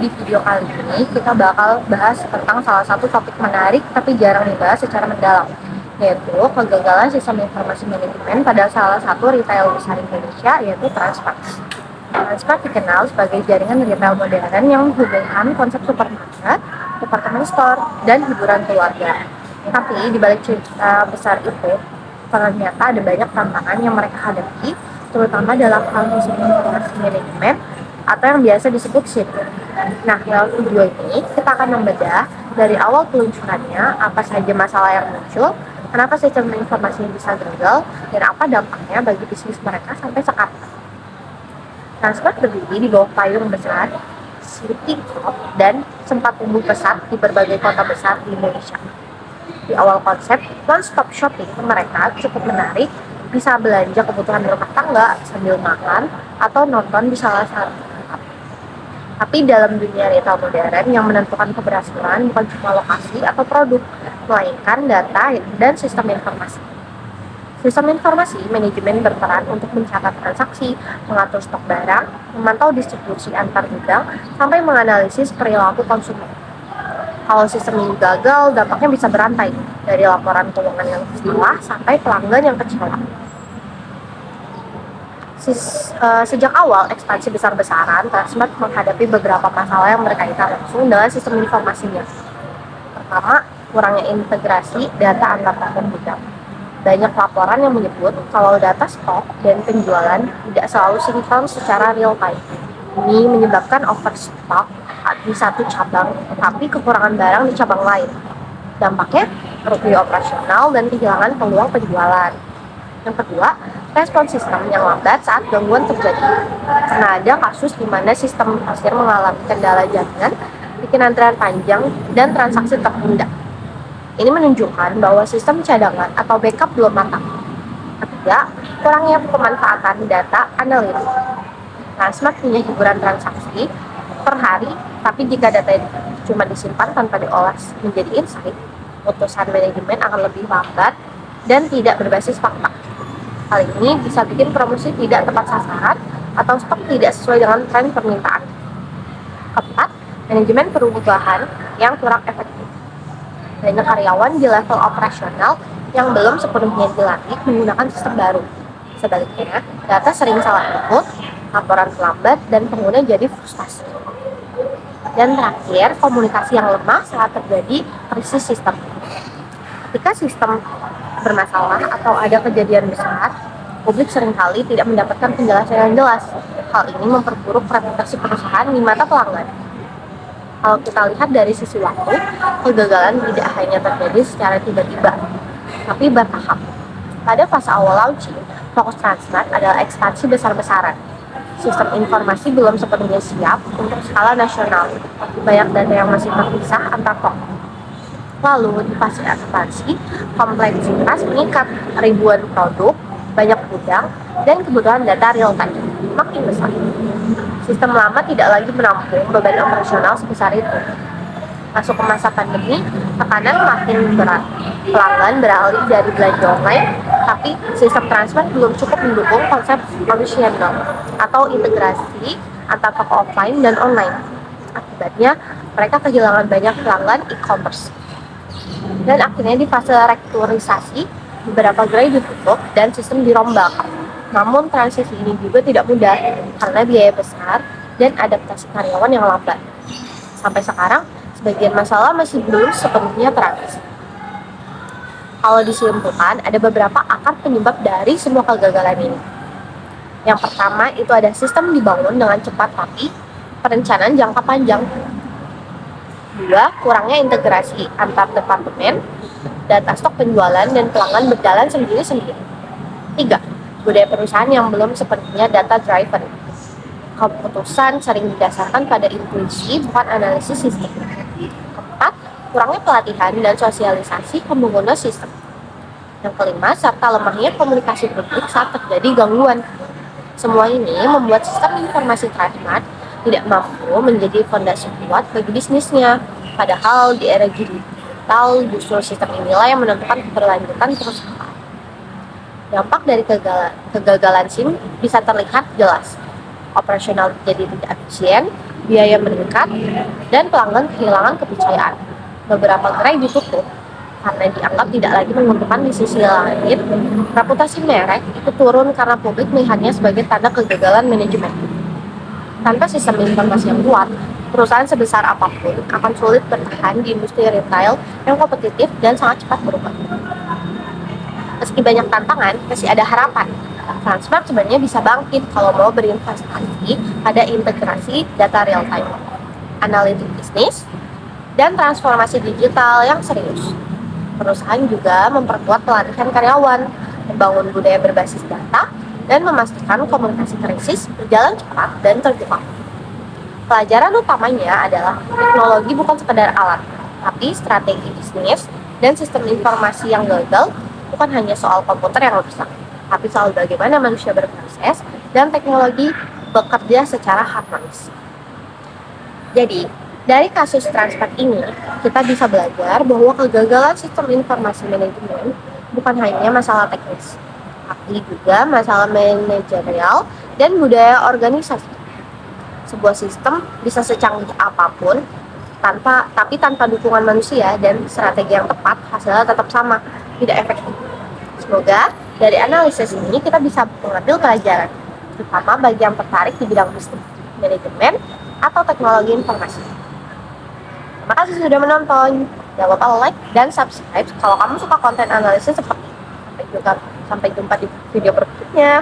di video kali ini kita bakal bahas tentang salah satu topik menarik tapi jarang dibahas secara mendalam, yaitu kegagalan sistem informasi manajemen pada salah satu retail besar Indonesia, yaitu Transmart. Transmart dikenal sebagai jaringan retail modern yang menghubungkan konsep supermarket, department store, dan hiburan keluarga. Tapi di balik cerita besar itu, ternyata ada banyak tantangan yang mereka hadapi, terutama dalam hal sistem informasi manajemen atau yang biasa disebut SIM. Nah, dalam video ini kita akan membedah dari awal peluncurannya, apa saja masalah yang muncul, kenapa sistem informasi bisa gagal, dan apa dampaknya bagi bisnis mereka sampai sekarang. Transmart berdiri di bawah payung besar City Corp dan sempat tumbuh pesat di berbagai kota besar di Indonesia. Di awal konsep one-stop shopping mereka cukup menarik, bisa belanja kebutuhan rumah tangga sambil makan atau nonton di salah satu. Tapi dalam dunia retail modern, yang menentukan keberhasilan bukan cuma lokasi atau produk, melainkan data dan sistem informasi. Sistem informasi manajemen berperan untuk mencatat transaksi, mengatur stok barang, memantau distribusi antar gudang, sampai menganalisis perilaku konsumen. Kalau sistem ini gagal, dampaknya bisa berantai, dari laporan keuangan yang salah sampai pelanggan yang kecewa. Sejak awal ekspansi besar-besaran, Transmart menghadapi beberapa masalah yang berkaitan langsung dengan sistem informasinya. Pertama, kurangnya integrasi data antar platform gudang. Banyak laporan yang menyebut kalau data stok dan penjualan tidak selalu sinkron secara real time. Ini menyebabkan overstock di satu cabang, tapi kekurangan barang di cabang lain. Dampaknya, rugi operasional dan kehilangan peluang penjualan. Yang kedua, respon sistem yang lambat saat gangguan terjadi. Karena ada kasus di mana sistem kasir mengalami kendala jaringan, bikin antrian panjang, dan transaksi tertunda. Ini menunjukkan bahwa sistem cadangan atau backup belum matang. Ketiga, kurangnya pemanfaatan data analitik. Transmart punya hiburan transaksi per hari, tapi jika data cuma disimpan tanpa diolah menjadi insight, putusan manajemen akan lebih lambat dan tidak berbasis fakta. Hal ini bisa bikin promosi tidak tepat sasaran atau stok tidak sesuai dengan tren permintaan. Keempat, manajemen perubahan yang kurang efektif. Banyak karyawan di level operasional yang belum sepenuhnya dilatih menggunakan sistem baru. Sebaliknya, data sering salah input, laporan terlambat, dan pengguna jadi frustasi. Dan terakhir, komunikasi yang lemah saat terjadi krisis sistem. Ketika sistem bermasalah atau ada kejadian besar, publik seringkali tidak mendapatkan penjelasan yang jelas. Hal ini memperburuk reputasi perusahaan di mata pelanggan. Kalau kita lihat dari sisi waktu, kegagalan tidak hanya terjadi secara tiba-tiba, tapi bertahap. Pada fase awal launching, fokus Transmart adalah ekspansi besar-besaran. Sistem informasi belum sepenuhnya siap untuk skala nasional. Banyak data yang masih terpisah antar toko. Lalu di fase ekspansi, kompleksitas meningkat, ribuan produk, banyak gudang, dan kebutuhan data real time makin besar. Sistem lama tidak lagi menampung beban operasional sebesar itu. Masuk ke masa pandemi, tekanan makin berat. Pelanggan beralih dari belanja online, tapi sistem Transmart belum cukup mendukung konsep omnichannel atau integrasi antar toko offline dan online. Akibatnya, mereka kehilangan banyak pelanggan e-commerce. Dan akhirnya di fase restrukturisasi, beberapa gerai ditutup dan sistem dirombak. Namun transisi ini juga tidak mudah karena biaya besar dan adaptasi karyawan yang lambat. Sampai sekarang, sebagian masalah masih belum sepenuhnya teratasi. Kalau disimpulkan, ada beberapa akar penyebab dari semua kegagalan ini. Yang pertama, itu ada sistem dibangun dengan cepat tapi perencanaan jangka panjang. Dua, kurangnya integrasi antar departemen, data stok penjualan dan pelanggan berjalan sendiri-sendiri. Tiga, budaya perusahaan yang belum sepenuhnya data driven. Keputusan sering didasarkan pada intuisi, bukan analisis sistem. Keempat, kurangnya pelatihan dan sosialisasi pengguna sistem. Yang kelima, serta lemahnya komunikasi publik saat terjadi gangguan. Semua ini membuat sistem informasi Transmart tidak mampu menjadi fondasi kuat bagi bisnisnya. Padahal di era digital, justru sistem inilah yang menentukan keberlanjutan perusahaan. Dampak dari kegagalan SIM bisa terlihat jelas. Operasional jadi tidak efisien, biaya meningkat, dan pelanggan kehilangan kepercayaan. Beberapa gerai ditutup karena dianggap tidak lagi menguntungkan. Di sisi lain, reputasi merek itu turun karena publik melihatnya sebagai tanda kegagalan manajemen. Tanpa sistem informasi yang kuat, perusahaan sebesar apapun akan sulit bertahan di industri retail yang kompetitif dan sangat cepat berubah. Meski banyak tantangan, masih ada harapan. Transmart sebenarnya bisa bangkit kalau mau berinvestasi pada integrasi data real time, analitik bisnis, dan transformasi digital yang serius. Perusahaan juga memperkuat pelatihan karyawan, membangun budaya berbasis data, dan memastikan komunikasi krisis berjalan cepat dan terbuka. Pelajaran utamanya adalah teknologi bukan sekedar alat, tapi strategi bisnis dan sistem informasi yang gagal bukan hanya soal komputer yang rusak, tapi soal bagaimana manusia berproses dan teknologi bekerja secara harmonis. Jadi, dari kasus Transmart ini, kita bisa belajar bahwa kegagalan sistem informasi manajemen bukan hanya masalah teknis, tapi juga masalah manajerial dan budaya organisasi. Sebuah sistem bisa secanggih apapun, tapi tanpa dukungan manusia dan strategi yang tepat, hasilnya tetap sama, tidak efektif. Semoga dari analisis ini kita bisa mengambil pelajaran, terutama bagi yang tertarik di bidang bisnis, manajemen, atau teknologi informasi. Terima kasih sudah menonton. Jangan lupa like dan subscribe kalau kamu suka konten analisis seperti ini. Sampai jumpa di video berikutnya.